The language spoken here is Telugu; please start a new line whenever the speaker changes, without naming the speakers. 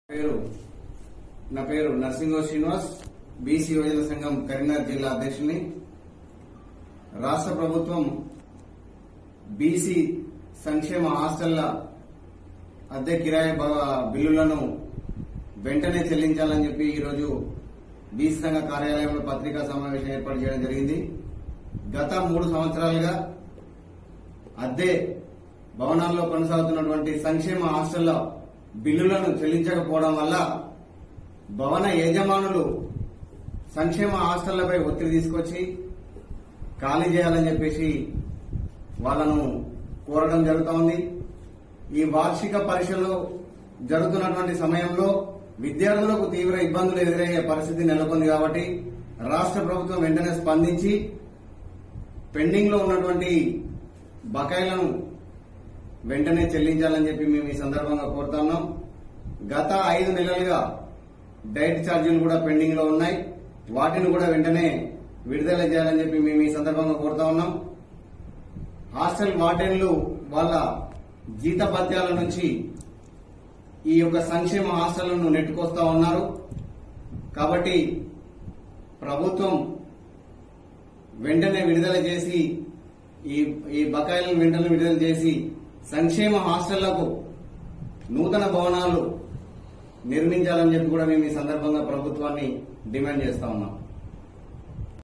నా పేరు నర్సింగో శ్రీనివాస్, బీసీ యువజన సంఘం కరీంనగర్ జిల్లా అధ్యక్షుని. రాష్ట్ర ప్రభుత్వం బీసీ సంక్షేమ హాస్టళ్ల అద్దె కిరాయి బిల్లులను వెంటనే చెల్లించాలని చెప్పి ఈరోజు బీసీ సంఘ కార్యాలయంలో పత్రికా సమావేశం ఏర్పాటు చేయడం జరిగింది. గత 3 సంవత్సరాలుగా అద్దె భవనాల్లో కొనసాగుతున్నటువంటి సంక్షేమ హాస్టళ్ల బిల్లులను చెల్లించకపోవడం వల్ల భవన యజమానులు సంక్షేమ హాస్టళ్లపై ఒత్తిడి తీసుకొచ్చి ఖాళీ చేయాలని చెప్పేసి వాళ్లను కోరడం జరుగుతోంది. ఈ వార్షిక పరీక్షలు జరుగుతున్నటువంటి సమయంలో విద్యార్థులకు తీవ్ర ఇబ్బందులు ఎదురయ్యే పరిస్థితి నెలకొంది కాబట్టి రాష్ట్ర ప్రభుత్వం వెంటనే స్పందించి పెండింగ్ లో ఉన్నటువంటి బకాయిలను వెంటనే చెల్లించాలని చెప్పి మేము ఈ సందర్భంగా కోరుతున్నాం. గత 5 నెలలుగా డైట్ ఛార్జీలు కూడా పెండింగ్ లో ఉన్నాయి. వాటిని కూడా వెంటనే విడుదల చేయాలని చెప్పి మేము ఈ సందర్భంగా కోరుతా ఉన్నాం. హాస్టల్ వార్డెన్లు వాళ్ళ జీతభత్యాల నుంచి ఈ యొక్క సంక్షేమ హాస్టళ్లను నెట్టుకొస్తా ఉన్నారు. కాబట్టి ప్రభుత్వం వెంటనే విడుదల చేసి ఈ బకాయిలను వెంటనే విడుదల చేసి సంక్షేమ హాస్టళ్లకు నూతన భవనాలు నిర్మించాలని చెప్పి కూడా మేము ఈ సందర్భంగా ప్రభుత్వాన్ని డిమాండ్ చేస్తా ఉన్నాం.